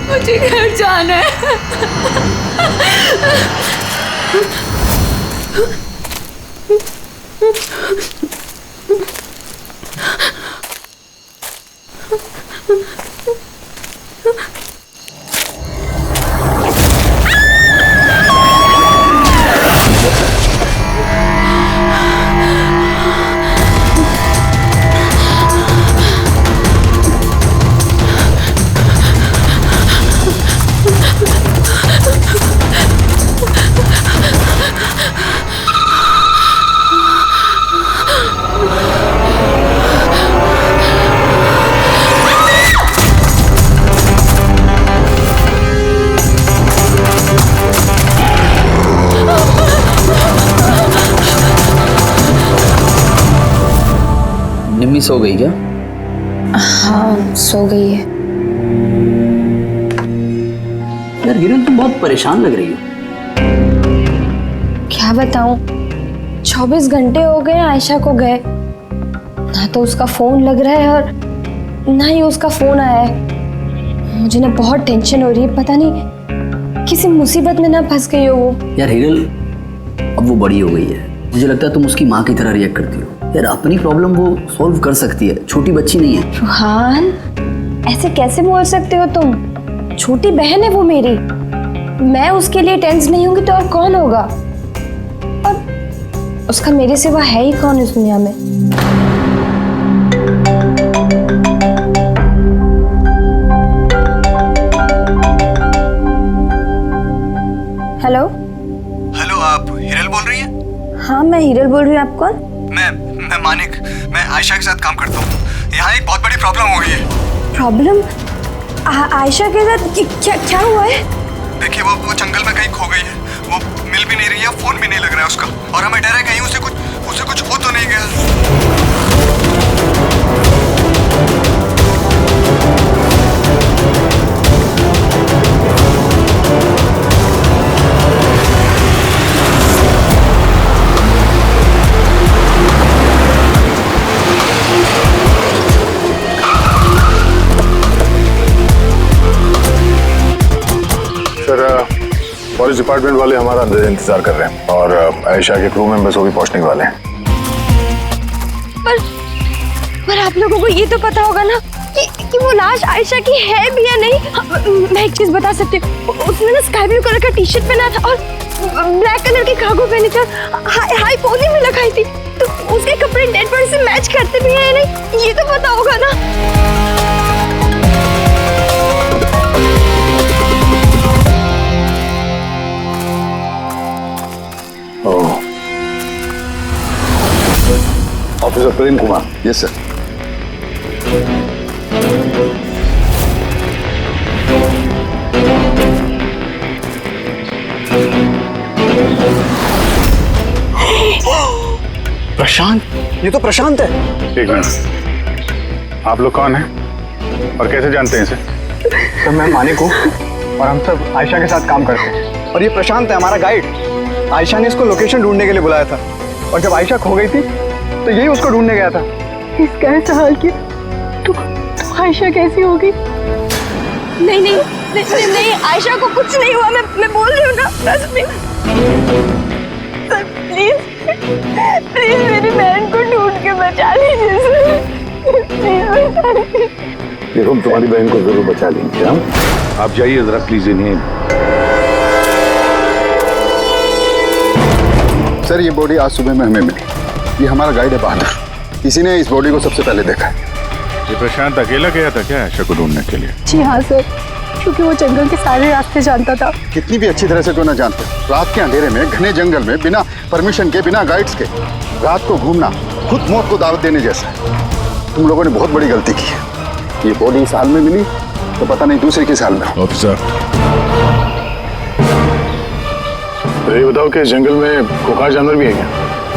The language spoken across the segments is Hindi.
मुझे घर जाना है। निम्मी सो गई क्या? हाँ सो गई है। यार हिरल तुम बहुत परेशान लग रही हो। क्या बताऊं, 24 घंटे हो गए आयशा को गए, ना तो उसका फोन लग रहा है और ना ही उसका फोन आया है। मुझे ना बहुत टेंशन हो रही है, पता नहीं किसी मुसीबत में ना फंस गई हो वो। यार हिरल अब वो बड़ी हो गई है, मुझे लगता है तुम उसकी माँ की तरह रिएक्ट करती हो। यार अपनी प्रॉब्लम वो सॉल्व कर सकती है, छोटी बच्ची नहीं है। रुहान ऐसे कैसे बोल सकते हो तुम? छोटी बहन है वो मेरी, मैं उसके लिए टेंस नहीं होंगी तो और कौन होगा? और उसका मेरे सिवा है ही कौन इस दुनिया में? हेलो हेलो, आप हिरल बोल रही हैं? हाँ मैं हिरल बोल रही हूँ। आप कौन? मैं मानिक, मैं आयशा के साथ काम करता हूँ। यहाँ एक बहुत बड़ी प्रॉब्लम हो गई है। प्रॉब्लम? आयशा के साथ क्या हुआ है? देखिए वो जंगल में कहीं खो गई है, वो मिल भी नहीं रही है, फोन भी नहीं लग रहा है उसका, और हमें डर है कहीं उसे कुछ हो तो नहीं गया। पुलिस डिपार्टमेंट वाले हमारा अंदर इंतजार कर रहे हैं और आयशा के क्रू मेंबर्स वो भी पहुंचने वाले हैं। पर आप लोगों को ये तो पता होगा ना कि वो लाश आयशा की है भी या नहीं। मैं एक चीज बता सकती हूँ, उसने ना स्काई ब्लू कलर का टी शर्ट पहना था और ब्लैक कलर की कार्गो पहनी थी, हाई पोनी में लगाई थी, तो उसके कपड़े डेड बॉडी से मैच करते भी हैं या नहीं, ये तो पता होगा ना। Officer Prem Kumar. Yes sir. Prashant, ये तो प्रशांत है। एक मिनट, आप लोग कौन हैं और कैसे जानते हैं इसे? तो मैं मानिक हूँ और हम सब आयशा के साथ काम करते हैं, और ये प्रशांत है हमारा गाइड। आयशा ने इसको लोकेशन ढूंढने के लिए बुलाया था, और जब आयशा खो गई थी तो यही उसको ढूंढने गया था। इसका ऐसा हाल कि तो आयशा कैसी होगी? नहीं आयशा को कुछ नहीं हुआ, मैं बोल रही हूँ ना। सर प्लीज मेरी बहन को ढूंढ के बचा लीजिए सर, प्लीज बचा लीजिए। देखो हम तुम्हारी बहन को जरूर बचा लेंगे। हम आप जाइए जरा प्लीज इन्हें। सर ये बॉडी आज सुबह में हमें मिली, ये हमारा गाइड है बहादुर, इसी ने इस बॉडी को सबसे पहले देखा है। ये प्रशांत अकेला गया था क्या आयशा को ढूंढने के लिए? जी हाँ सर, क्योंकि वो जंगल के सारे रास्ते जानता था। कितनी भी अच्छी तरह से क्यों ना जानते, रात के अंधेरे में घने जंगल में बिना परमिशन के, बिना गाइड्स के रात को घूमना खुद मौत को दावत देने जैसा है। तुम लोगों ने बहुत बड़ी गलती की है। ये बॉडी इस हाल में मिली तो पता नहीं दूसरे किस हाल में। ऑफिसर, तो ये बताओ कि जंगल में खूंखार जानवर भी है क्या?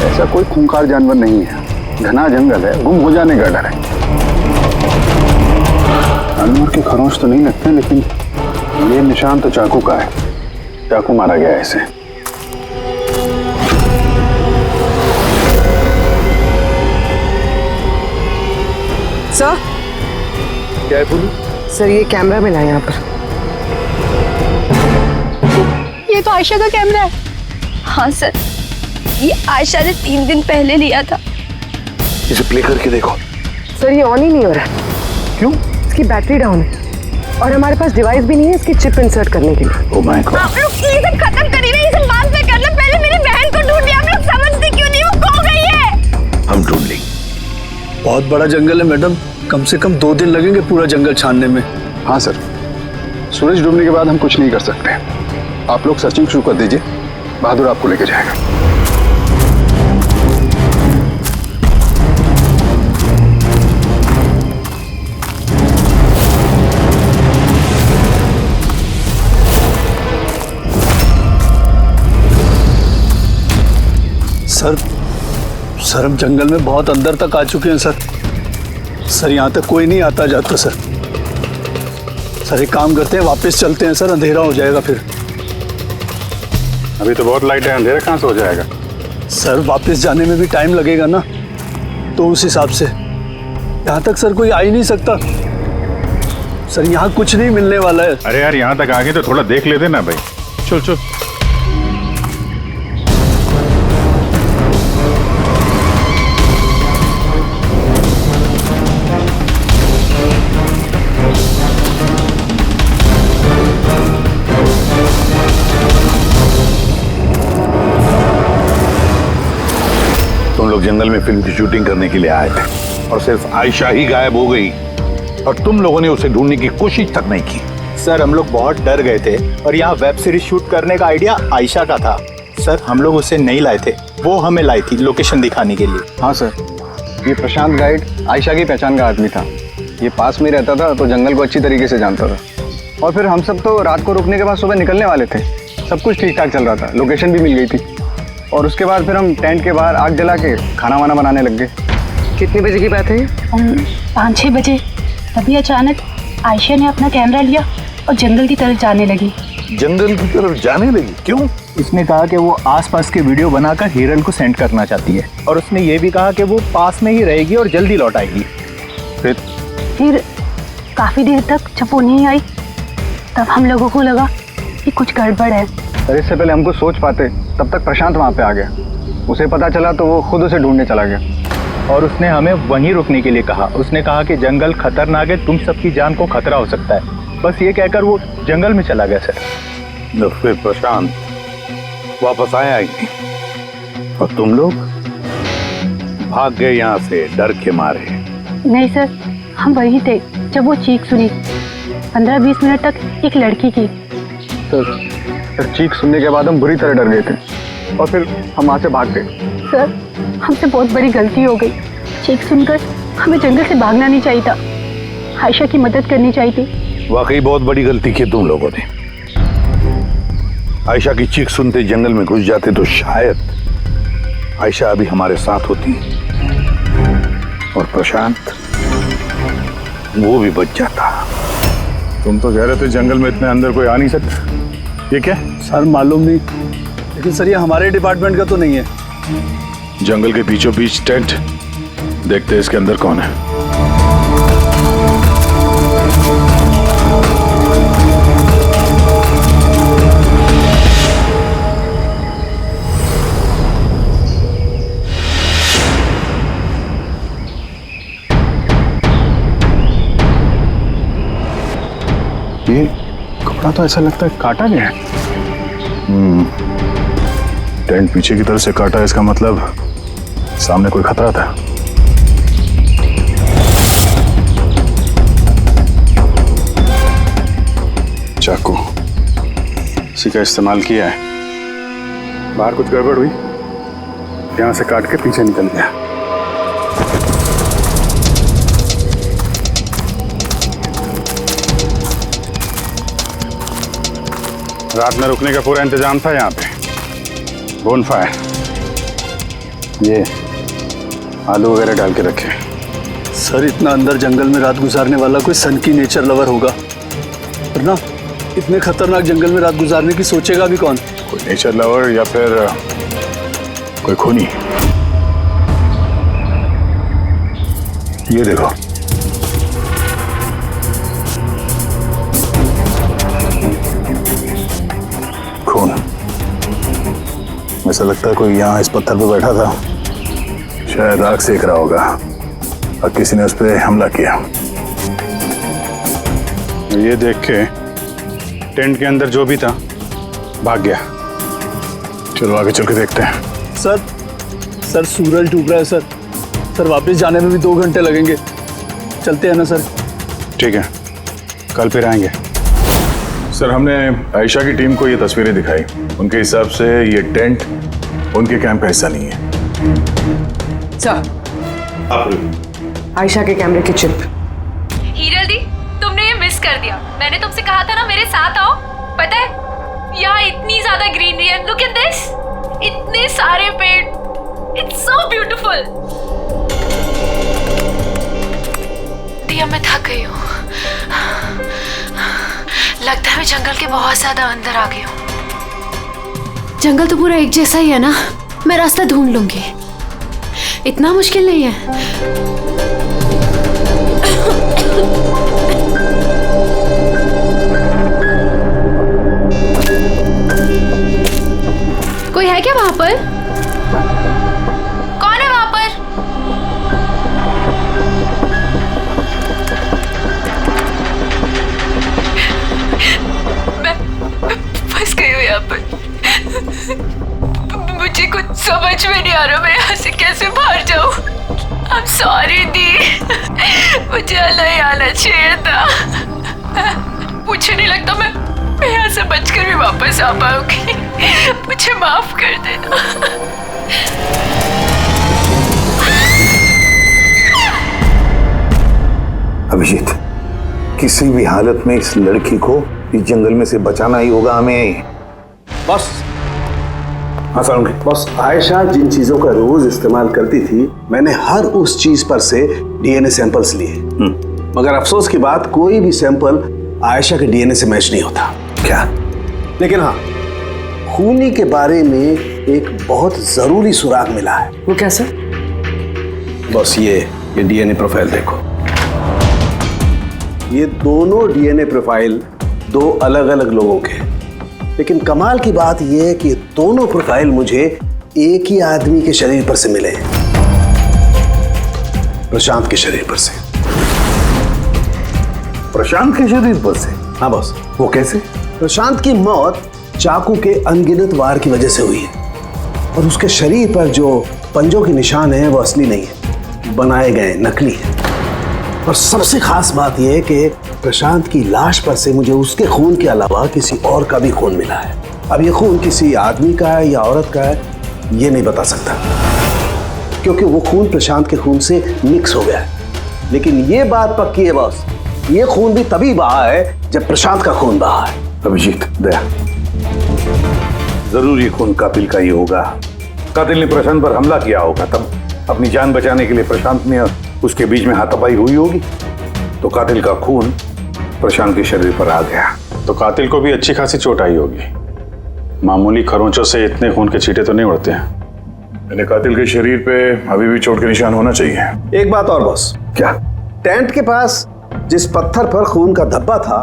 ऐसा कोई खूंखार जानवर नहीं है, घना जंगल है, गुम हो जाने का डर है। जानवर के खरोंच तो नहीं लगते, लेकिन ये निशान तो चाकू का है, चाकू मारा गया है इसे। सर क्या है बोलू? सर ये कैमरा मिला है यहाँ पर। ये तो आयशा का कैमरा है। हाँ सर, ये आयशा ने 3 दिन पहले लिया था। इसे प्ले करके देखो। सर ये ऑन ही नहीं हो रहा। क्यों? इसकी बैटरी डाउन है और हमारे पास डिवाइस भी नहीं है इसकी चिप इंसर्ट करने के लिए। Oh my God. आप लोग ये सब खत्म करिए ना, ये सब बाद में करना। पहले मेरी बहन को ढूंढिए। आप लोग समझते क्यों नहीं, वो खो गई है। हम ढूंढ लेंगे। बहुत बड़ा जंगल है मैडम, कम से कम 2 दिन लगेंगे पूरा जंगल छानने में। हाँ सर, सूरज डूबने के बाद हम कुछ नहीं कर सकते। आप लोग सर्चिंग शुरू कर दीजिए, बहादुर आपको लेके जाएगा। सर हम जंगल में बहुत अंदर तक आ चुके हैं सर यहाँ तक कोई नहीं आता जाता सर एक काम करते हैं, वापस चलते हैं सर, अंधेरा हो जाएगा फिर। अभी तो बहुत लाइट है, अंधेरा कहाँ से हो जाएगा? सर वापस जाने में भी टाइम लगेगा ना, तो उस हिसाब से यहाँ तक सर कोई आ ही नहीं सकता। सर यहाँ कुछ नहीं मिलने वाला है। अरे यार, यहाँ तक आ गए तो थोड़ा देख लेते ना भाई। चल चल। तुम लोग जंगल में फिल्म की शूटिंग करने के लिए आए थे और सिर्फ आयशा ही गायब हो गई और तुम लोगों ने उसे ढूंढने की कोशिश तक नहीं की। सर हम लोग बहुत डर गए थे और यहाँ वेब सीरीज शूट करने का आइडिया आयशा का था। सर हम लोग उसे नहीं लाए थे, वो हमें लाई थी लोकेशन दिखाने के लिए। हाँ सर, ये प्रशांत गाइड आयशा की पहचान का आदमी था। ये पास में रहता था तो जंगल को अच्छी तरीके से जानता था। और फिर हम सब तो रात को रुकने के बाद सुबह निकलने वाले थे। सब कुछ ठीक ठाक चल रहा था, लोकेशन भी मिल गई थी। और उसके बाद फिर हम टेंट के बाहर आग जला के खाना वाना बनाने लग गए। कितने बजे की बात है ये? 5-6 बजे। तभी अचानक आयशा ने अपना कैमरा लिया और जंगल की तरफ जाने लगी। जंगल की तरफ जाने लगी? क्यों? इसने कहा कि वो आसपास के वीडियो बनाकर हिरल को सेंड करना चाहती है और उसने ये भी कहा कि वो पास में ही रहेगी और जल्दी लौट आएगी। फिर काफी देर तक जब वो नहीं आई तब हम लोगों को लगा कि कुछ गड़बड़ है। और इससे पहले हमको सोच पाते तब तक प्रशांत वहाँ पे आ गया। उसे पता चला तो वो खुद उसे ढूंढने चला गया। और उसने हमें वहीं रुकने के लिए कहा। उसने कहा कि जंगल खतरनाक है, तुम सबकी जान को खतरा हो सकता है। बस ये कहकर वो जंगल में चला गया सर। तो फिर प्रशांत वापस आया ही नहीं और तुम लोग भाग गए यहाँ से डर के मारे। नहीं सर, हम वही थे जब वो चीख सुनी। 15-20 मिनट तक एक लड़की की। फिर चीख सुनने के बाद हम बुरी तरह डर गए थे और फिर हम वहाँ से भाग गए। सर हमसे बहुत बड़ी गलती हो गई। चीख सुनकर हमें जंगल से भागना नहीं चाहिए था, आयशा की मदद करनी चाहिए थी। वाकई बहुत बड़ी गलती की तुम लोगों ने। आयशा की चीख सुनते जंगल में घुस जाते तो शायद आयशा अभी हमारे साथ होती और प्रशांत वो भी बच जाता। तुम तो कह रहे थे जंगल में इतने अंदर कोई आ नहीं सकता। ये क्या? सर मालूम नहीं, लेकिन सर ये हमारे डिपार्टमेंट का तो नहीं है। जंगल के बीचों बीच टेंट, देखते हैं इसके अंदर कौन है। ये कपड़ा तो ऐसा लगता है काटा गया है। टेंट पीछे की तरफ से काटा, इसका मतलब सामने कोई खतरा था। चाकू इसी का इस्तेमाल किया है। बाहर कुछ गड़बड़ हुई, यहाँ से काट के पीछे निकल गया। रात में रुकने का पूरा इंतजाम था यहाँ पे। बोनफायर, ये आलू वगैरह डाल के रखे। सर इतना अंदर जंगल में रात गुजारने वाला कोई सन की नेचर लवर होगा, वरना इतने खतरनाक जंगल में रात गुजारने की सोचेगा भी कौन? कोई नेचर लवर या फिर कोई खूनी। ये देखो, ऐसा लगता है कोई यहाँ इस पत्थर पे बैठा था, शायद आग सेक रहा होगा और किसी ने उस पर हमला किया। ये देख के टेंट के अंदर जो भी था भाग गया। चलो आगे चल के देखते हैं। सर सूरज डूब रहा है सर वापस जाने में भी 2 घंटे लगेंगे। चलते हैं ना सर? ठीक है, कल फिर आएंगे। सर, हमने आयशा की टीम को ये तस्वीरें दिखाई। उनके हिसाब से ये टेंट उनके कैंप का हिस्सा नहीं है। सर, आयशा के कैमरे की चिप। हीरल दी, तुमने ये मिस कर दिया। मैंने तुमसे कहा था ना मेरे साथ आओ। पता है यहाँ इतनी ज्यादा ग्रीनरी है। लुक एट दिस, इतने सारे पेड़। It's so beautiful. दिया, मैं थक गई हूँ। लगता है मैं जंगल के बहुत ज्यादा अंदर आ गई हूँ। जंगल तो पूरा एक जैसा ही है ना, मैं रास्ता ढूंढ लूंगी। इतना मुश्किल नहीं है। कोई है क्या वहां पर? कौन है वहां पर? मैं फंस गई हूँ यहाँ पर। मुझे कुछ समझ में नहीं आ रहा मैं यहाँ से कैसे बाहर जाऊँ। I'm sorry दी, मुझे नहीं आना चाहिए था। मुझे नहीं लगता मैं यहाँ से बचकर भी वापस आ पाऊंगी। मुझे माफ कर देना। अभिजीत, किसी भी हालत में इस लड़की को इस जंगल में से बचाना ही होगा हमें। बस। हाँ सालुंकी। बस, आयशा जिन चीजों का रोज इस्तेमाल करती थी, मैंने हर उस चीज पर से डीएनए सैंपल्स लिए, मगर अफसोस की बात, कोई भी सैंपल आयशा के डीएनए से मैच नहीं होता। क्या? लेकिन हाँ, खूनी के बारे में एक बहुत जरूरी सुराग मिला है। वो कैसे? बस ये डीएनए प्रोफाइल देखो। ये दोनों डीएनए प्रोफाइल 2 अलग अलग लोगों के, लेकिन कमाल की बात यह है कि दोनों प्रोफाइल मुझे एक ही आदमी के शरीर पर से मिले हैं, प्रशांत के शरीर पर से। प्रशांत के शरीर पर से? हाँ बॉस। वो कैसे? प्रशांत की मौत चाकू के अनगिनत वार की वजह से हुई है, और उसके शरीर पर जो पंजों के निशान हैं वो असली नहीं है, बनाए गए, नकली है। और सबसे खास बात यह है कि प्रशांत की लाश पर से मुझे उसके खून के अलावा किसी और का भी खून मिला है। अब ये खून किसी आदमी का है या औरत का है, ये नहीं बता सकता, क्योंकि वो खून प्रशांत के खून से मिक्स हो गया है। लेकिन ये बात पक्की है बॉस, ये खून भी तभी बहा है जब प्रशांत का खून बहा है। अभिजीत, दया, जरूर ये खून कातिल का ही होगा। कातिल ने प्रशांत पर हमला किया होगा, तब अपनी जान बचाने के लिए प्रशांत ने उसके बीच में हाथापाई हुई होगी, तो कातिल का खून प्रशांत के शरीर पर आ गया। तो कातिल को भी अच्छी खासी चोट आई होगी। मामूली खरोंचों से इतने खून के छींटे तो नहीं उड़ते हैं। मैंने कातिल के शरीर पे अभी भी चोट के निशान होना चाहिए। एक बात और बॉस। क्या? टेंट के पास जिस पत्थर पर खून का धब्बा था,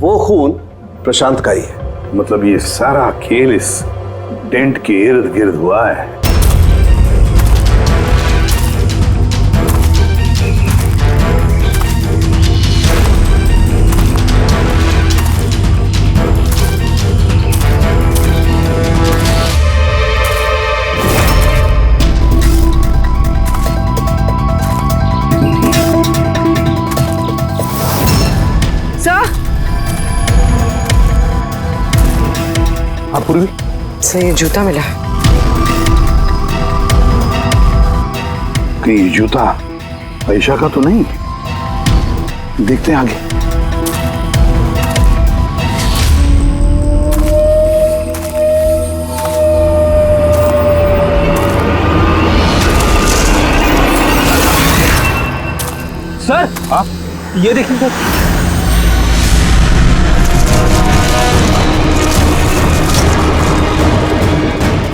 वो खून प्रशांत का ही है। मतलब ये सारा खेल इस टेंट के इर्द गिर्द हुआ है। पूर्वी से ये जूता मिला। कि ये जूता आयशा का तो नहीं? देखते हैं आगे। सर, हाँ? ये देखिए सर।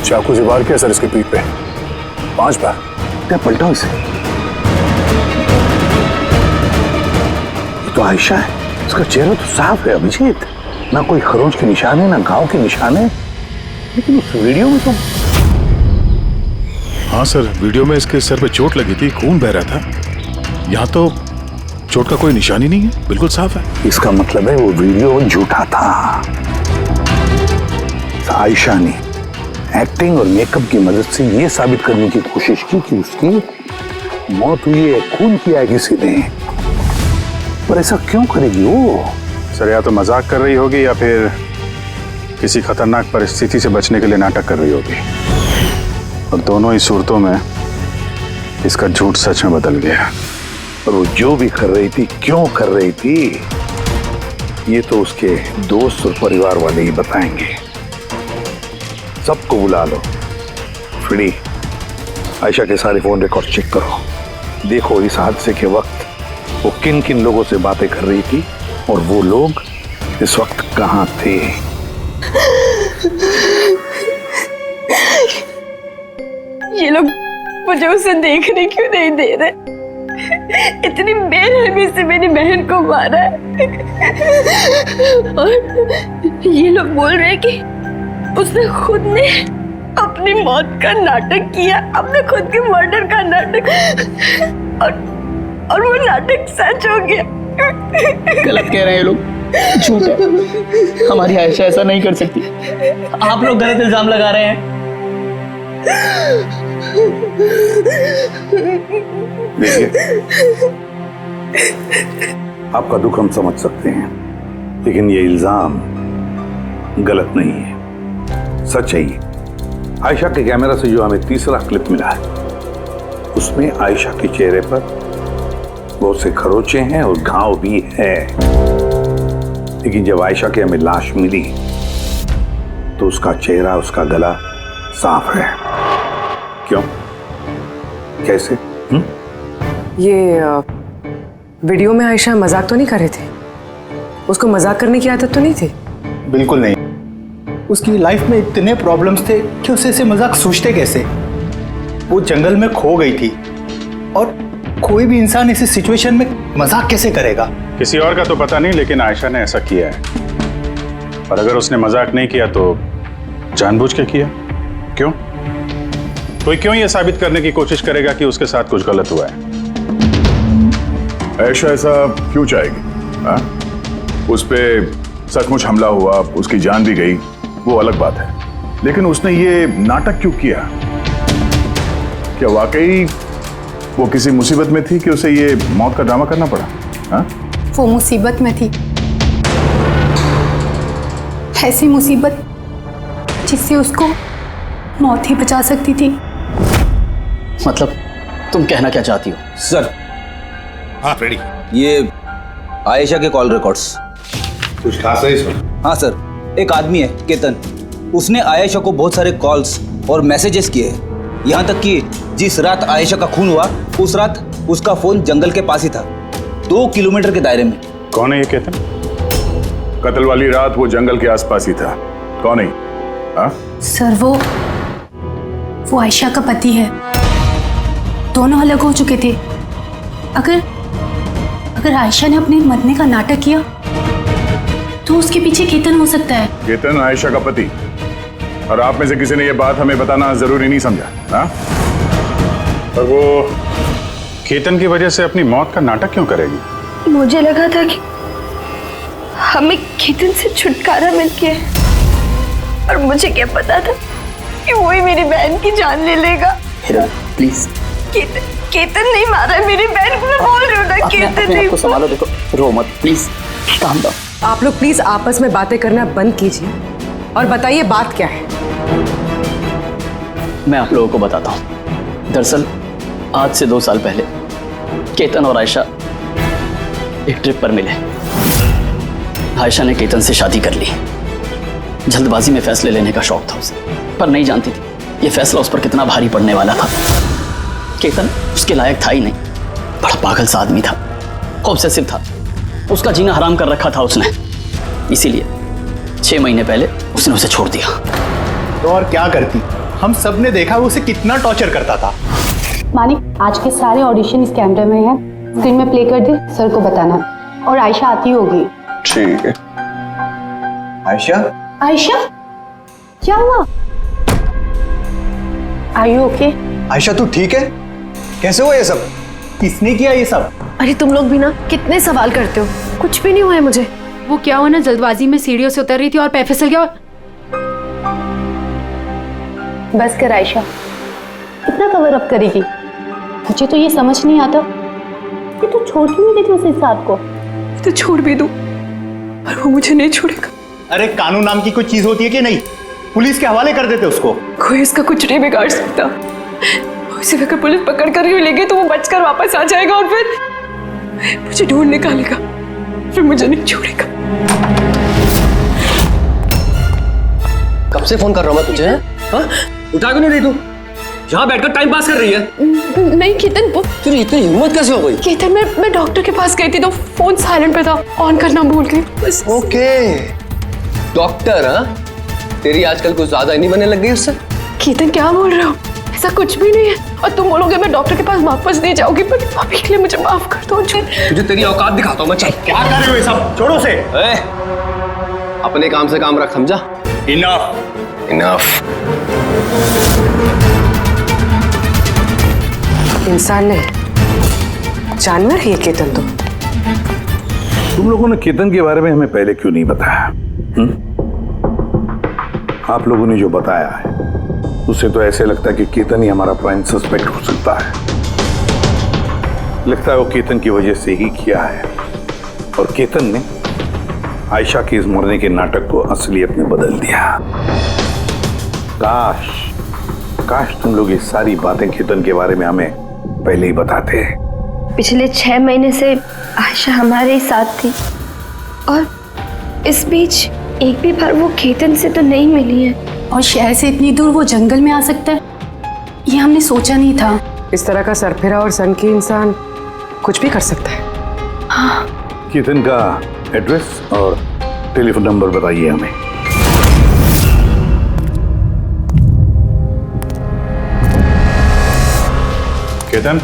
चाकू से वार किया सर इसके पीठ पे 5 बार। क्या पलटा इसे? ये तो आयशा है, इसका चेहरा तो साफ है अभिजीत, ना कोई खरोंच के निशान है, ना घाव के निशान है। लेकिन उस वीडियो में तो हाँ सर, वीडियो में इसके सर पे चोट लगी थी, खून बह रहा था। यहाँ तो चोट का कोई निशान ही नहीं है, बिल्कुल साफ है। इसका मतलब है वो वीडियो झूठा था। आयशा ने एक्टिंग और मेकअप की मदद से ये साबित करने की कोशिश की कि उसकी मौत हुई है, खून किया है किसी ने। पर ऐसा क्यों करेगी वो? सर, या तो मजाक कर रही होगी या फिर किसी खतरनाक परिस्थिति से बचने के लिए नाटक कर रही होगी। और दोनों ही सूरतों में इसका झूठ सच में बदल गया। और वो जो भी कर रही थी, क्यों कर रही थी, ये तो उसके दोस्त और परिवार वाले ही बताएंगे। सबको बुला लो। फ्री, आयशा के सारे फोन रिकॉर्ड चेक करो। देखो इस हादसे के वक्त वो किन किन लोगों से बातें कर रही थी और वो लोग इस वक्त कहाँ थे। ये लोग मुझे उसे देखने क्यों नहीं दे रहे? इतनी बेरहमी से मेरी बहन को मारा है। और ये लोग बोल रहे हैं कि उसने खुद ने अपनी मौत का नाटक किया, अपने खुद के मर्डर का नाटक, और वो नाटक सच हो गया। गलत कह रहे हैं ये लोग, झूठ है। हमारी आयशा ऐसा नहीं कर सकती। आप लोग गलत इल्जाम लगा रहे हैं। देखिए, आपका दुख हम समझ सकते हैं, लेकिन ये इल्जाम गलत नहीं है, सच है ये। आयशा के कैमरा से जो हमें तीसरा क्लिप मिला है, उसमें आयशा के चेहरे पर बहुत से खरोचे हैं और घाव भी है। लेकिन जब आयशा की हमें लाश मिली तो उसका चेहरा, उसका गला साफ है। क्यों? कैसे? ये वीडियो में आयशा मजाक तो नहीं कर रहे थे? उसको मजाक करने की आदत तो नहीं थी? बिल्कुल नहीं। उसकी लाइफ में इतने प्रॉब्लम्स थे कि उसे ऐसे मजाक सोचते कैसे? वो जंगल में खो गई थी और कोई भी इंसान इस सिचुएशन में मजाक कैसे करेगा? किसी और का तो पता नहीं, लेकिन आयशा ने ऐसा किया है। और अगर उसने मजाक नहीं किया तो जानबूझ के किया। क्यों? कोई क्यों ये साबित करने की कोशिश करेगा कि उसके साथ कुछ गलत हुआ है? आयशा ऐसा क्यों चाहेगी? हाँ? उस पे सचमुच हमला हुआ, उसकी जान भी गई, वो अलग बात है। लेकिन उसने ये नाटक क्यों किया? क्या वाकई वो किसी मुसीबत में थी कि उसे ये मौत का ड्रामा करना पड़ा? हाँ? वो मुसीबत में थी, ऐसी मुसीबत जिससे उसको मौत ही बचा सकती थी। मतलब तुम कहना क्या चाहती हो? सर, हाँ फ्रेडी, ये आयशा के कॉल रिकॉर्ड्स। कुछ खास है इसमें? हाँ सर, एक आदमी है केतन, उसने आयशा को बहुत सारे कॉल्स और मैसेजेस किए। यहाँ तक कि जिस रात आयशा का खून हुआ, उस रात उसका फोन जंगल के पास ही था, 2 किलोमीटर के दायरे में। कौन है ये केतन? कत्ल वाली रात वो जंगल के आसपास ही था। कौन है? हाँ? सर, वो आयशा का पति है। दोनों अलग हो चुके थे। अगर आयशा ने अपने मरने का नाटक किया तो उसके पीछे केतन हो सकता है। केतन आयशा का पति? और आप में से किसी ने ये बात हमें बताना जरूरी नहीं समझा? हाँ? और वो केतन की वजह से अपनी मौत का नाटक क्यों करेगी? मुझे लगा था कि हमें केतन से छुटकारा मिल गया, और मुझे क्या पता था कि वो ही मेरी बहन की जान ले लेगा। प्लीज। केतन नहीं मारा है मेरी बहन को, मैं बोल रही हूँ ना, केतन नहीं। संभालो, देखो, रो मत प्लीज, काम दो। आप लोग प्लीज आपस में बातें करना बंद कीजिए और बताइए बात क्या है। मैं आप लोगों को बताता हूँ। दरअसल आज से 2 साल पहले केतन और आयशा एक ट्रिप पर मिले। आयशा ने केतन से शादी कर ली। जल्दबाजी में फैसले लेने का शौक था उसे, पर नहीं जानती थी ये फैसला उस पर कितना भारी पड़ने वाला था। केतन उसके लायक था ही नहीं, बड़ा पागल सा आदमी था, ऑब्सेसिव था, उसका जीना हराम कर रखा था उसने। इसीलिए 6 महीने पहले उसने उसे छोड़ दिया। तो और क्या करती? हम सब ने देखा वो उसे कितना टॉर्चर करता था। मानिक, आज के सारे ऑडिशन इस कैमरे में हैं, स्क्रीन में प्ले कर दे, सर को बताना। और आयशा आती होगी। ठीक है। आयशा? आयशा, क्या हुआ? Are you okay? आयशा तू ठीक है? कैसे हुआ ये सब? किसने किया ये सब? अरे तुम लोग भी ना कितने सवाल करते हो, कुछ भी नहीं हुआ है मुझे। वो क्या हुआ ना, जल्दबाजी में सीढ़ियों से उतर रही थी और पैर फिसल गया। बस कर आयशा, कितना कवर अप करेगी? मुझे तो ये समझ नहीं आता कि तू छोड़ क्यों नहीं देती उस इंसान को? तो छोड़ भी दूं, पर वो मुझे नहीं छोड़ेगा। अरे कानून नाम की कोई चीज होती है कि नहीं? पुलिस के हवाले कर देते उसको। कोई इसका कुछ नहीं बिगाड़ सकता। उसे अगर पुलिस पकड़ कर ही लेगी तो वो बचकर वापस आ जाएगा और फिर मुझे ढूंढ निकालेगा, फिर मुझे नहीं छोड़ेगा। कब से फोन कर रहा हूँ मैं तुझे? हाँ? उठा क्यों नहीं रही तू? यहाँ बैठकर टाइम पास कर रही है। नहीं केतन, वो तेरी इतनी हिम्मत कैसे हो गई? केतन मैं डॉक्टर के पास गई थी तो फोन साइलेंट पे था, ऑन करना भूल गई बस। Okay, doctor? हाँ, तेरी आजकल कुछ ज्यादा ही नहीं बनने लग गई उससे। केतन क्या बोल रहे हो? ऐसा कुछ भी नहीं है। और तुम बोलोगे मैं डॉक्टर के पास वापस नहीं जाऊंगी, पर अभी के लिए मुझे माफ कर दो। तुझे तेरी औकात दिखाता हूँ मैं। चल। क्या कर रहे हो ये सब? छोड़ो उसे। अपने काम से काम रख, समझा? इनफ। इनफ। इंसान नहीं, जानवर है ये केतन। तुम लोगों ने केतन के बारे में हमें पहले क्यों नहीं बताया? आप लोगों ने जो बताया है उससे तो ऐसे लगता है कि केतन ही हमारा प्राइम सस्पेक्ट हो सकता है। लगता है वो केतन की वजह से ही किया है, और केतन ने आयशा के इस मरने के नाटक को असलियत में बदल दिया। काश काश तुम लोग ये सारी बातें केतन के बारे में हमें पहले ही बताते। पिछले 6 महीने से आयशा हमारे ही साथ थी और इस बीच एक भी बार वो केतन से तो नहीं मिली है। और शहर से इतनी दूर वो जंगल में आ सकता है, ये हमने सोचा नहीं था। इस तरह का सरफिरा और सन की इंसान कुछ भी कर सकता है। हाँ। केतन का एड्रेस और टेलीफोन नंबर बताइए हमें। केतन,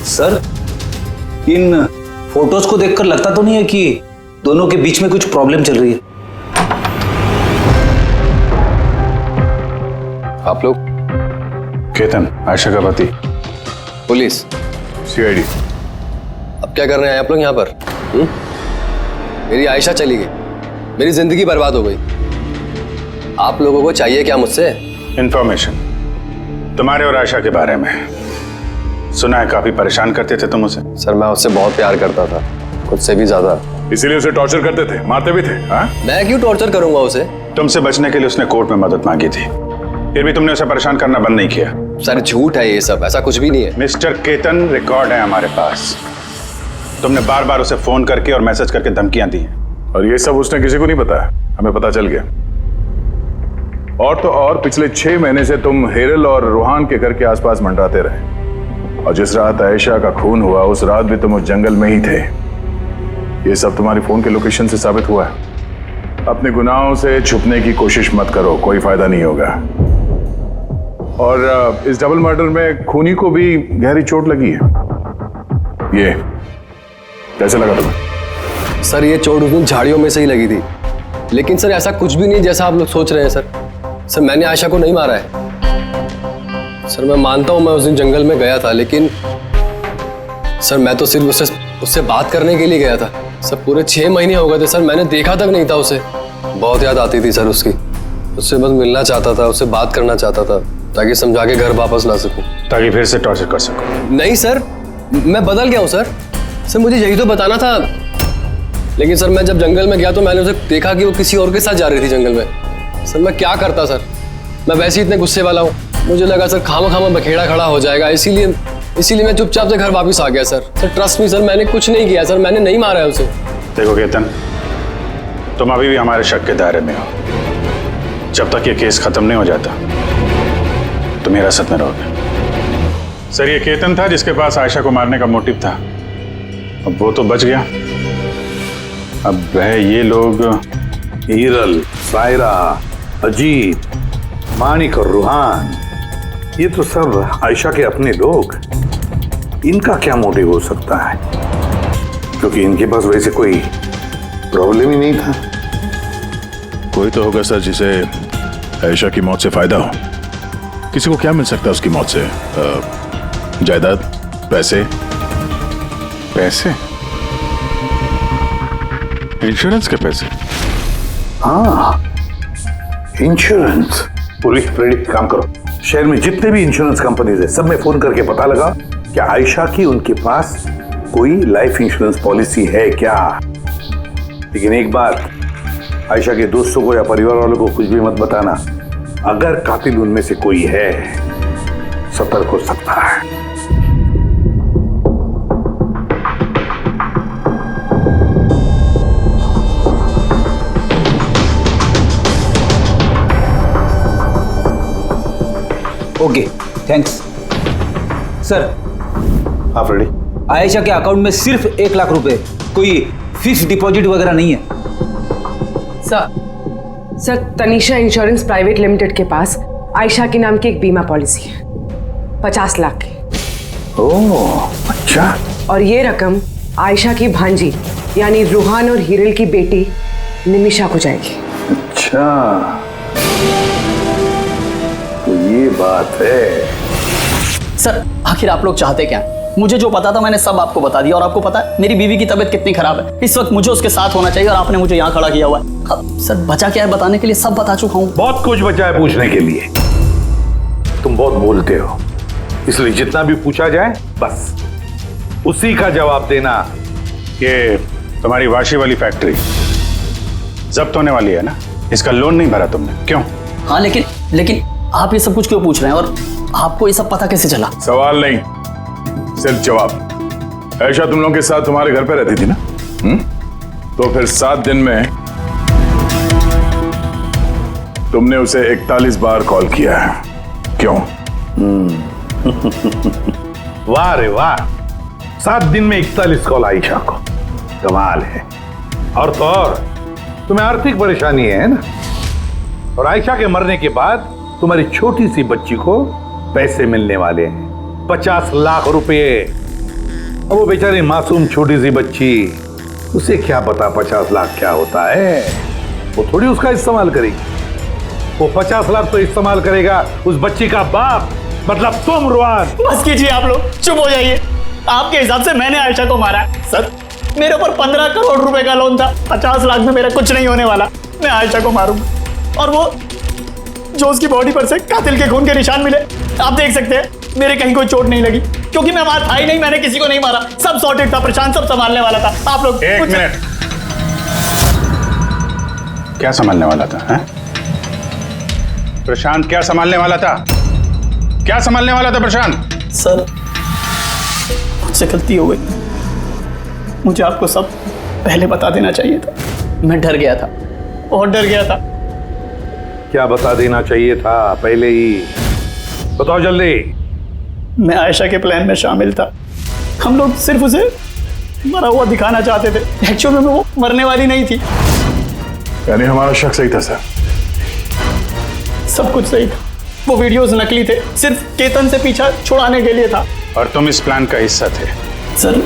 सर, इन फोटोज को देखकर लगता तो नहीं है कि दोनों के बीच में कुछ प्रॉब्लम चल रही है? आप लोग? केतन आयशा का पति। पुलिस? सीआईडी। अब क्या कर रहे हैं आप लोग यहाँ पर? मेरी आयशा चली गई, मेरी जिंदगी बर्बाद हो गई। आप लोगों को चाहिए क्या मुझसे? इंफॉर्मेशन तुम्हारे और आयशा के बारे में। सुना है काफी परेशान करते थे तुम उसे। सर मैं उससे बहुत प्यार करता था, खुद से भी ज्यादा। इसीलिए उसे टॉर्चर करते थे, मारते भी थे? हाँ? मैं क्यों टॉर्चर करूंगा उसे? तुमसे बचने के लिए उसने कोर्ट में मदद मांगी थी, फिर भी तुमने उसे परेशान करना बंद नहीं किया। सर झूठ है ये सब, ऐसा कुछ भी नहीं है। मिस्टर केतन, रिकॉर्ड है हमारे पास। तुमने बार बार उसे फोन करके और मैसेज करके धमकियां दी, और ये सब उसने किसी को नहीं बताया, हमें पता चल गया। और तो और पिछले 6 महीने से तुम हेरल और रूहान के घर के आसपास मंडराते रहे, और जिस रात आयशा का खून हुआ उस रात भी तुम उस जंगल में ही थे। ये सब तुम्हारी फोन के लोकेशन से साबित हुआ है। अपने गुनाहों से छुपने की कोशिश मत करो, कोई फायदा नहीं होगा। और इस डबल मर्डर में खूनी को भी गहरी चोट लगी है। ये कैसे लगा तुम्हें? सर ये चोट उस दिन झाड़ियों में से ही लगी थी, लेकिन सर ऐसा कुछ भी नहीं जैसा आप लोग सोच रहे हैं। सर मैंने आयशा को नहीं मारा है। सर मैं मानता हूं मैं उस दिन जंगल में गया था, लेकिन सर मैं तो सिर्फ उससे बात करने के लिए गया था। सर पूरे 6 महीने हो गए थे सर, मैंने देखा तक नहीं था उसे। बहुत याद आती थी सर उसकी, उससे बस मिलना चाहता था, उससे बात करना चाहता था ताकि समझा के घर वापस ला सकूं, ताकि फिर से टॉर्चर कर सको। नहीं सर, मैं बदल गया हूं सर। सर मुझे यही तो बताना था, लेकिन सर मैं जब जंगल में गया तो मैंने उसे देखा कि वो किसी और के साथ जा रही थी जंगल में। सर मैं क्या करता सर, मैं वैसे ही इतने गुस्से वाला हूँ। मुझे लगा सर खामा बखेड़ा खड़ा हो जाएगा, इसीलिए मैं चुपचाप से घर वापस आ गया sir. Sir trust me sir, मैंने कुछ नहीं किया सर, मैंने नहीं मारा है उसे। देखो केतन, तुम अभी भी हमारे शक के दायरे में हो। जब तक ये केस खत्म नहीं हो जाता तुम हिरासत में रहोगे। सर ये केतन था जिसके पास आयशा को मारने का मोटिव था, अब वो तो बच गया। अब वह ये लोग हीरल, सायरा, अजीत, मानिक और रूहान, ये तो सब आयशा के अपने लोग। इनका क्या मोटिव हो सकता है? क्योंकि इनके पास वैसे कोई प्रॉब्लम ही नहीं था। कोई तो होगा सर जिसे आयशा की मौत से फायदा हो। किसी को क्या मिल सकता है उसकी मौत से? जायदाद, पैसे? पैसे? इंश्योरेंस के पैसे? हाँ, इंश्योरेंस। पुलिस प्रेरित काम करो, शहर में जितने भी इंश्योरेंस कंपनीज है सब में फोन करके पता लगा कि आयशा की उनके पास कोई लाइफ इंश्योरेंस पॉलिसी है क्या। लेकिन एक बात, आयशा के दोस्तों को या परिवार वालों को कुछ भी मत बताना। अगर कातिल उनमें से कोई है, सतर्क हो सकता है। Okay, thanks sir. आप रेडी? आयशा के अकाउंट में सिर्फ 1 लाख रुपए, कोई फिक्स डिपॉजिट वगैरह नहीं है। Sir, Tanisha insurance private limited के पास आयशा के नाम की एक बीमा पॉलिसी है 50 लाख की। ओह, अच्छा। और ये रकम आयशा की भांजी यानी रूहान और हीरल की बेटी निमिषा को जाएगी। अच्छा, तो ये बात है। सर, आखिर आप लोग चाहते क्या? मुझे जो पता था मैंने सब आपको बता दिया। और आपको पता है मेरी बीवी की तबीयत कितनी खराब है। इस वक्त मुझे उसके साथ होना चाहिए और आपने मुझे यहाँ खड़ा किया हुआ है। अब सर, बचा क्या है बताने के लिए? सब बता चुका हूँ। बहुत कुछ बचा है पूछने के लिए। तुम बहुत बोलते हो, इसलिए जितना भी पूछा जाए बस उसी का जवाब देना। ये तुम्हारी वाशी वाली फैक्ट्री जब्त होने वाली है ना? इसका लोन नहीं भरा तुमने, क्यों? हाँ, लेकिन आप ये सब कुछ क्यों पूछ रहे हैं? और आपको ये सब पता कैसे चला? सवाल नहीं, सिर्फ जवाब। आयशा तुम लोगों के साथ तुम्हारे घर पे रहती थी ना? तो फिर 7 दिन में तुमने उसे 41 बार कॉल किया है, क्यों? वाह रे वाह, 7 दिन में 41 कॉल आयशा को, कमाल है। और तो और तुम्हें आर्थिक परेशानी है ना, और आयशा के मरने के बाद तुम्हारी छोटी सी बच्ची को पैसे मिलने वाले हैं 50 लाख रुपए। अब वो बेचारी मासूम छोटी सी बच्ची, उसे क्या पता 50 लाख क्या होता है? वो थोड़ी उसका इस्तेमाल करेगी। वो 50 लाख तो इस्तेमाल करेगा उस बच्ची का बाप, मतलब तुम रुआन। बस कीजिए आप लोग, चुप हो जाइए। आपके हिसाब से मैंने आयशा को मारा है? सर, मेरे ऊपर 15 करोड़ रुपए का लोन था। 50 लाख में मेरा कुछ नहीं होने वाला। मैं आयशा को मारूंगा। और वो जो उसकी बॉडी पर से कातिल के खून के निशान मिले, आप देख सकते हैं मेरे कहीं कोई चोट नहीं लगी, क्योंकि मैं वहां था ही नहीं। मैंने किसी को नहीं मारा, सब सॉर्टेड था। प्रशांत सब संभालने वाला था। आप लोग एक मिनट, क्या संभालने वाला था? है? प्रशांत क्या संभालने वाला था? क्या संभालने वाला था प्रशांत? सर, मुझसे गलती हो गई। मुझे आपको सब पहले बता देना चाहिए था। मैं डर गया था, बहुत डर गया था। क्या बता देना चाहिए था पहले ही? बताओ जल्दी। मैं आयशा के प्लान में शामिल था। हम लोग सिर्फ उसे मरा हुआ दिखाना चाहते थे। एक्चुअल में वो मरने वाली नहीं थी। यानी हमारा शक सही था सर? सब कुछ सही था। वो वीडियोस नकली थे, सिर्फ केतन से पीछा छुड़ाने के लिए था। और तुम इस प्लान का हिस्सा थे? सर,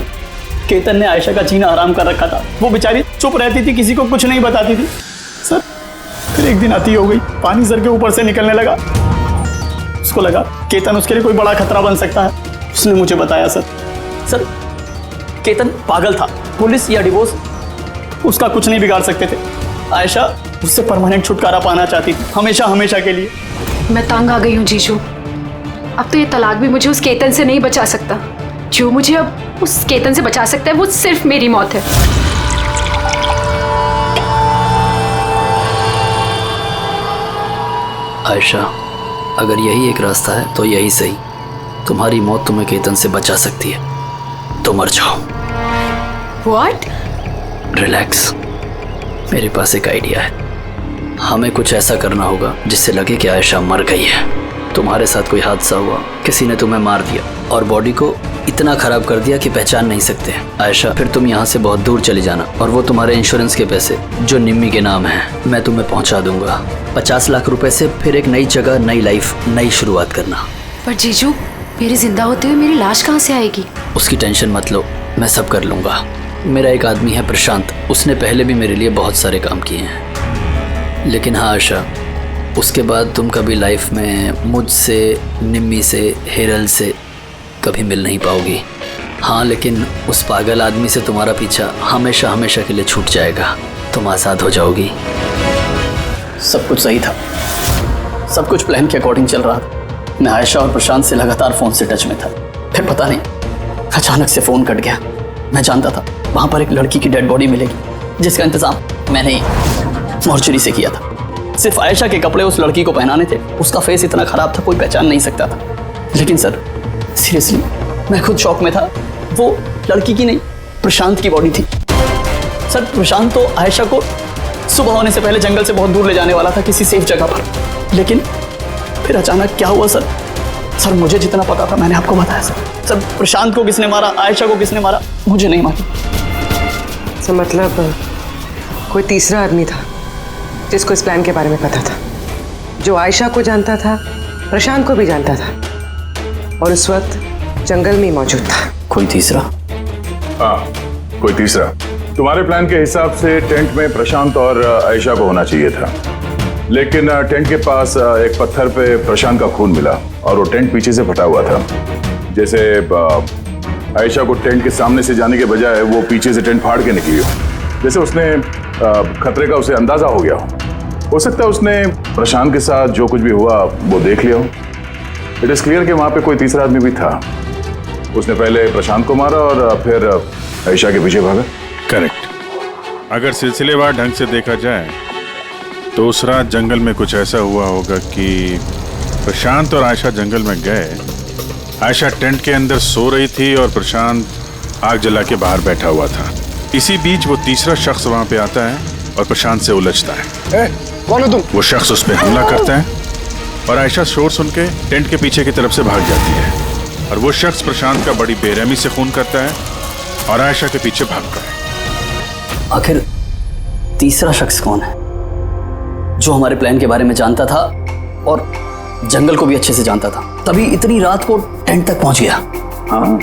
केतन ने आयशा का जीना आराम कर रखा था। वो बेचारी चुप रहती थी, किसी को कुछ नहीं बताती थी। सर, फिर एक दिन आती हो गई, पानी सर के ऊपर से निकलने लगा। उसको लगा केतन उसके लिए कोई बड़ा खतरा बन सकता है। उसने मुझे बताया सर, केतन पागल था। पुलिस या डिवोर्स उसका कुछ नहीं बिगाड़ सकते थे। आयशा उससे परमानेंट छुटकारा पाना चाहती थी, हमेशा हमेशा के लिए। मैं तंग आ गई हूँ जीजू। अब तो ये तलाक भी मुझे उस केतन से नहीं बचा सकता। जो मुझे अब उस केतन से बचा सकता है वो सिर्फ मेरी मौत है। आयशा, अगर यही एक रास्ता है तो यही सही। तुम्हारी मौत तुम्हें केतन से बचा सकती है, तो मर जाओ। What? रिलैक्स, मेरे पास एक आइडिया है। हमें कुछ ऐसा करना होगा जिससे लगे कि आयशा मर गई है। तुम्हारे साथ कोई हादसा हुआ, किसी ने तुम्हें मार दिया और बॉडी को इतना खराब कर दिया कि पहचान नहीं सकते। आयशा, फिर तुम यहाँ से बहुत दूर चली जाना और वो तुम्हारे इंश्योरेंस के पैसे जो निम्मी के नाम हैं मैं तुम्हें पहुँचा दूंगा। 50 लाख रुपए से फिर एक नई जगह, नई लाइफ, नई शुरुआत करना। पर जीजू, मेरे जिंदा होते हुए मेरी लाश कहाँ से आएगी? उसकी टेंशन मत लो, मैं सब कर लूंगा। मेरा एक आदमी है प्रशांत, उसने पहले भी मेरे लिए बहुत सारे काम किए हैं। लेकिन हाँ आशा, उसके बाद तुम कभी लाइफ में मुझसे, निम्मी से, हेरल से कभी मिल नहीं पाओगी। हाँ, लेकिन उस पागल आदमी से तुम्हारा पीछा हमेशा हमेशा के लिए छूट जाएगा। तुम आज़ाद हो जाओगी। सब कुछ सही था, सब कुछ प्लान के अकॉर्डिंग चल रहा था। मैं आयशा और प्रशांत से लगातार फ़ोन से टच में था। फिर पता नहीं अचानक से फ़ोन कट गया। मैं जानता था वहाँ पर एक लड़की की डेड बॉडी मिलेगी, जिसका इंतज़ाम मैंने ही मॉर्चरी से किया था। सिर्फ आयशा के कपड़े उस लड़की को पहनाने थे। उसका फेस इतना ख़राब था, कोई पहचान नहीं सकता था। लेकिन सर सीरियसली मैं खुद शॉक में था। वो लड़की की नहीं, प्रशांत की बॉडी थी। सर प्रशांत तो आयशा को सुबह होने से पहले जंगल से बहुत दूर ले जाने वाला था, किसी सेफ जगह पर। लेकिन फिर अचानक क्या हुआ सर? सर मुझे जितना पता था मैंने आपको बताया सर। सर प्रशांत को किसने मारा, आयशा को किसने मारा, मुझे नहीं मालूम। सर मतलब कोई तीसरा आदमी था जिसको इस प्लान के बारे में पता था, जो आयशा को जानता था, प्रशांत को भी जानता था, और उस वक्त जंगल में ही मौजूद था। कोई तीसरा? हाँ, कोई तीसरा। तुम्हारे प्लान के हिसाब से टेंट में प्रशांत और आयशा को होना चाहिए था, लेकिन टेंट के पास एक पत्थर पे प्रशांत का खून मिला और वो टेंट पीछे से फटा हुआ था। जैसे आयशा को टेंट के सामने से जाने के बजाय वो पीछे से टेंट फाड़ के निकली हो, जैसे उसने खतरे का उसे अंदाजा हो गया हो सकता है उसने प्रशांत के साथ जो कुछ भी हुआ वो देख लिया हो। इट इज क्लियर कि वहां पे कोई तीसरा आदमी भी था। उसने पहले प्रशांत को मारा और फिर आयशा के पीछे भागा। करेक्ट। अगर सिलसिलेवार ढंग से देखा जाए तो उस रात जंगल में कुछ ऐसा हुआ होगा कि प्रशांत और आयशा जंगल में गए। आयशा टेंट के अंदर सो रही थी और प्रशांत आग जला के बाहर बैठा हुआ था। इसी बीच वो तीसरा शख्स वहां पे आता है और प्रशांत से उलझता है। कौन हो तुम? वो शख्स उस पर हमला करता है और आयशा शोर सुन के टेंट के पीछे की तरफ से भाग जाती है और वो शख्स प्रशांत का बड़ी बेरहमी से खून करता है और आयशा के पीछे भागता है। आखिर तीसरा शख्स कौन है जो हमारे प्लान के बारे में जानता था और जंगल को भी अच्छे से जानता था, तभी इतनी रात को टेंट तक पहुंच गया? हाँ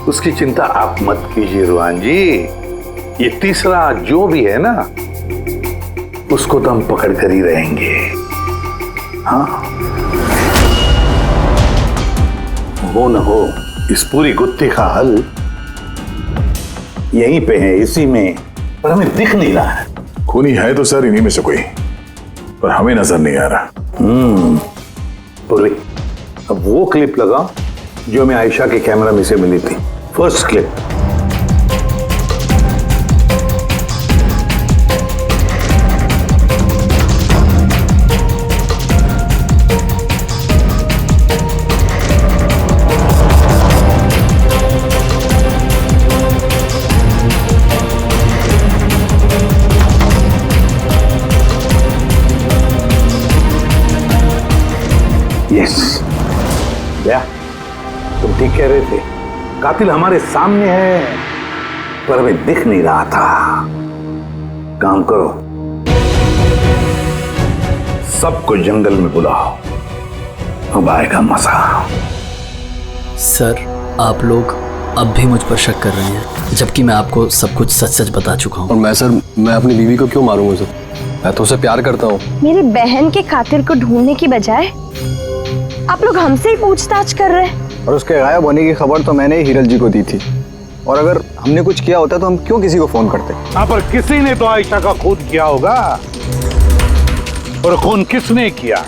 उसकी चिंता आप मत कीजिए रुहान जी। ये तीसरा जो भी है ना, उसको तो हम पकड़ कर ही रहेंगे। हाँ हो न हो, इस पूरी गुत्थी का हल यहीं पे है, इसी में, पर हमें दिख नहीं रहा है। खूनी है तो सर इन्हीं में से कोई, पर हमें नजर नहीं आ रहा। पूर्वी, अब वो क्लिप लगा जो हमें आयशा के कैमरा में से मिली थी, फर्स्ट क्लिप। यस, क्या तुम ठीक कह रहे थे, कातिल हमारे सामने है पर हमें दिख नहीं रहा था। काम करो, सबको जंगल में बुलाओ, अब आएगा मजा। सर आप लोग अब भी मुझ पर शक कर रहे हैं, जबकि मैं आपको सब कुछ सच सच बता चुका हूँ। और मैं सर, मैं अपनी बीवी को क्यों मारूंगा सर? मैं तो उसे प्यार करता हूँ। मेरी बहन के कातिल को ढूंढने की बजाय आप लोग हमसे ही पूछताछ कर रहे हैं। और उसके गायब होने की खबर तो मैंने ही हिरल जी को दी थी, और अगर हमने कुछ किया होता तो हम क्यों किसी को फोन करते? हाँ, पर किसी ने तो आयशा का खून किया होगा, और खून किसने किया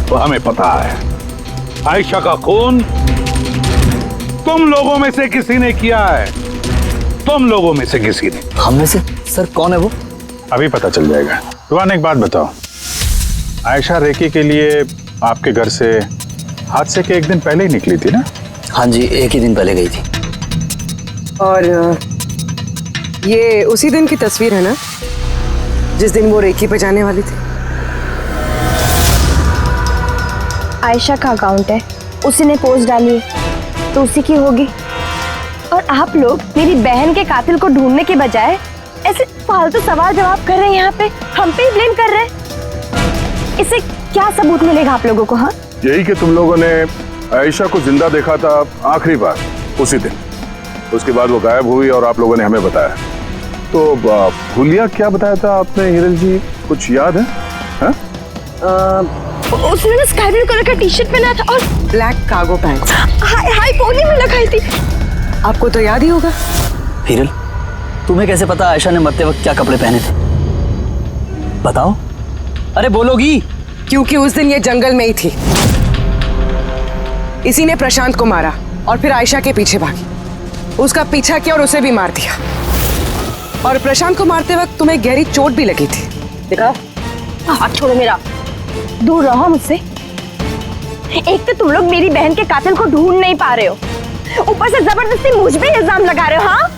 वो हमें पता है। आयशा का खून तुम लोगों में से किसी ने किया है, तुम लोगों में से किसी ने। हम में से? सर कौन है वो? अभी पता चल जाएगा। रुहान एक बात बताओ, आयशा रेकी के लिए आपके घर से हादसे के एक दिन पहले ही निकली थी ना? हाँ जी, एक ही दिन पहले गई थी। और ये उसी दिन की तस्वीर है ना जिस दिन वो रेकी पे जाने वाली थी? आयशा का अकाउंट है, उसी ने पोस्ट डाली है तो उसी की होगी। और आप लोग मेरी बहन के कातिल को ढूंढने के बजाय ऐसे फालतू सवाल जवाब कर रहे हैं, यहाँ पे हम पे ही ब्लेम कर रहे हैं। इससे क्या सबूत मिलेगा आप लोगों को? हाँ, यही कि तुम लोगों ने आयशा को जिंदा देखा था आखिरी बार उसी दिन, उसके बाद वो गायब हुई और आप लोगों ने हमें बताया। तो भूलिया क्या बताया था आपने हिरल जी, कुछ याद है? हा? उसने ना स्काई ब्लू कलर का टी शर्ट पहना था और black cargo pants. High pony में लगाई थी। आपको तो याद ही होगा। हिरल, तुम्हें कैसे पता आयशा ने मरते वक्त क्या कपड़े पहने थे? बताओ, अरे बोलोगी? क्योंकि उस दिन ये जंगल में ही थी। इसी ने प्रशांत को मारा और फिर आयशा के पीछे भागी, उसका पीछा किया और उसे भी मार दिया। और प्रशांत को मारते वक्त तुम्हें गहरी चोट भी लगी थी। देखा, हाथ छोड़ो मेरा, दूर रहो मुझसे। एक तो तुम लोग मेरी बहन के कातिल को ढूंढ नहीं पा रहे हो, ऊपर से जबरदस्ती मुझ पे इल्जाम लगा रहे हो। हाँ,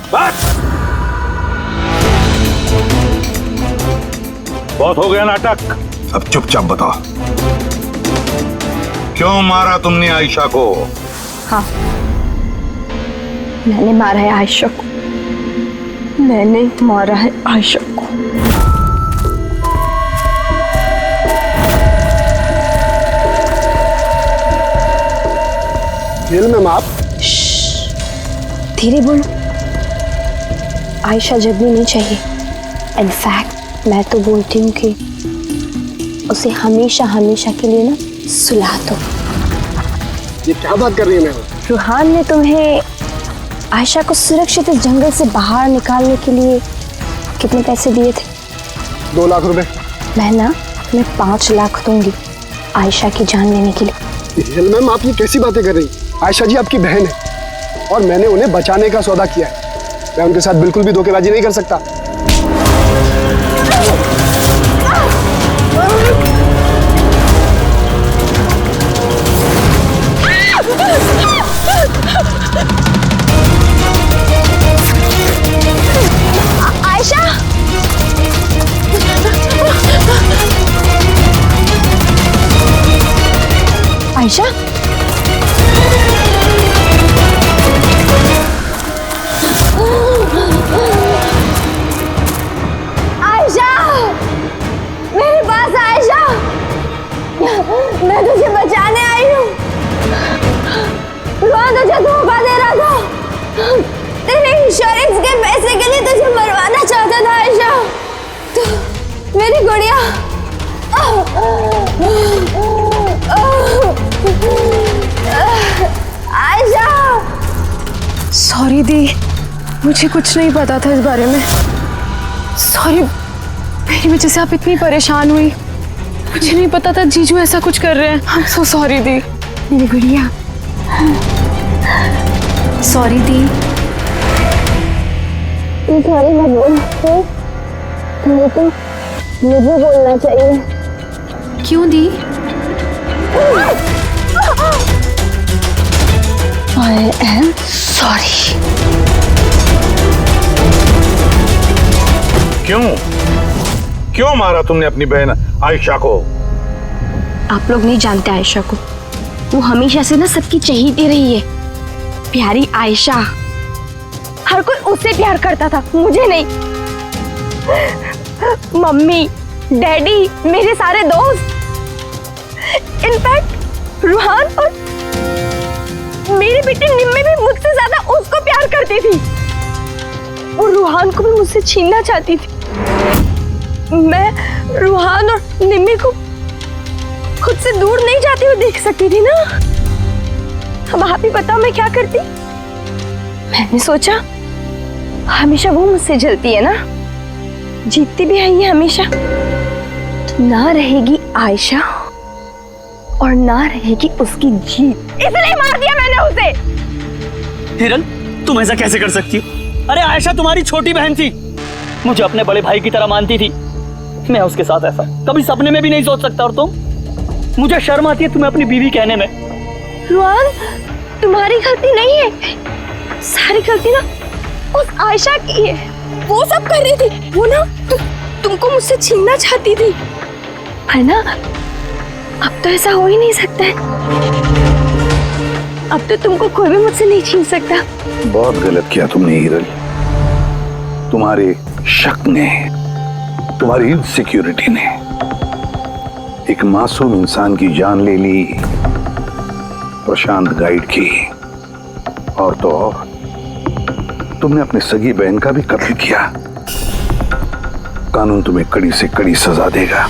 बहुत हो गया नाटक। अब चुपचाप बताओ, क्यों मारा तुमने आयशा को? हाँ, मैंने मारा है आयशा को। मैंने मारा है आयशा को। मैम आप धीरे बोलो, आयशा जब भी नहीं चाहिए। इनफैक्ट मैं तो बोलती हूँ कि उसे हमेशा हमेशा के लिए ना सुला दो। ये क्या बात कर रही है मैम? रूहान ने तुम्हें आयशा को सुरक्षित इस जंगल से बाहर निकालने के लिए कितने पैसे दिए थे? 2 लाख रुपए। मैं ना तुम्हें 5 लाख दूंगी आयशा की जान लेने के लिए। मैम आप ये कैसी बातें कर रही? आयशा जी आपकी बहन है और मैंने उन्हें बचाने का सौदा किया है। मैं उनके साथ बिल्कुल भी धोखेबाजी नहीं कर सकता। आयशा, आयशा, आयशा, मेरे पास आयशा, मैं तुझे बचाने आई हूँ। रूहान तुझे धोखा दे रहा था, तेरे इंश्योरेंस के पैसे के लिए तुझे मरवाना चाहता था आयशा। तो मेरी गुड़िया, आयशा। सॉरी दी, मुझे कुछ नहीं पता था इस बारे में। सॉरी, मेरी वजह से आप इतनी परेशान हुई। मुझे नहीं पता था जीजू ऐसा कुछ कर रहे हैं। आई एम सो सॉरी दी। मेरी गुड़िया, सॉरी दी। तू सॉरी मत बोल, नहीं तो मुझे बोलना चाहिए। क्यों दी? I am sorry. क्यों मारा तुमने अपनी बहन आयशा को? आप लोग नहीं जानते आयशा को। वो हमेशा से ना सबकी चहेती रही है, प्यारी आयशा। हर कोई उससे प्यार करता था, मुझे नहीं। मम्मी, डैडी, मेरे सारे दोस्त, इनफैक्ट रूहान और मेरी बेटी निम्मी भी मुझसे ज्यादा उसको प्यार करती थी। वो रूहान को भी मुझसे छीनना चाहती थी। मैं रूहान और निम्मी को खुद से दूर नहीं जाती हुई देख सकती थी ना। अब आप ही बताओ मैं क्या करती? मैंने सोचा हमेशा वो मुझसे जलती है ना, जीतती भी है ये हमेशा, तो ना रहेगी आयशा और ना रहेगी उसकी जीत। इसलिए मार दिया मैंने उसे। हिरल, तुम ऐसा कैसे कर सकती हो? अरे आयशा तुम्हारी छोटी बहन थी, मुझे अपने बड़े भाई की तरह मानती थी। मैं उसके साथ ऐसा कभी सपने में भी नहीं सोच सकता। और तुम, मुझे शर्म आती है तुम्हें अपनी बीवी कहने में। रुआन, तुम्हारी गलती नहीं है, सारी गलती ना उस आयशा की है। वो सब कर रही थी, वो ना तुमको मुझसे छीनना चाहती थी, है ना? अब तो ऐसा हो ही नहीं सकता है। अब तो तुमको कोई भी मुझसे नहीं छीन सकता। बहुत गलत किया तुमने हिरल। तुम्हारे शक ने, तुम्हारी इनसिक्योरिटी ने एक मासूम इंसान की जान ले ली, प्रशांत गाइड की। और तो और तुमने अपनी सगी बहन का भी कत्ल किया। कानून तुम्हें कड़ी से कड़ी सजा देगा।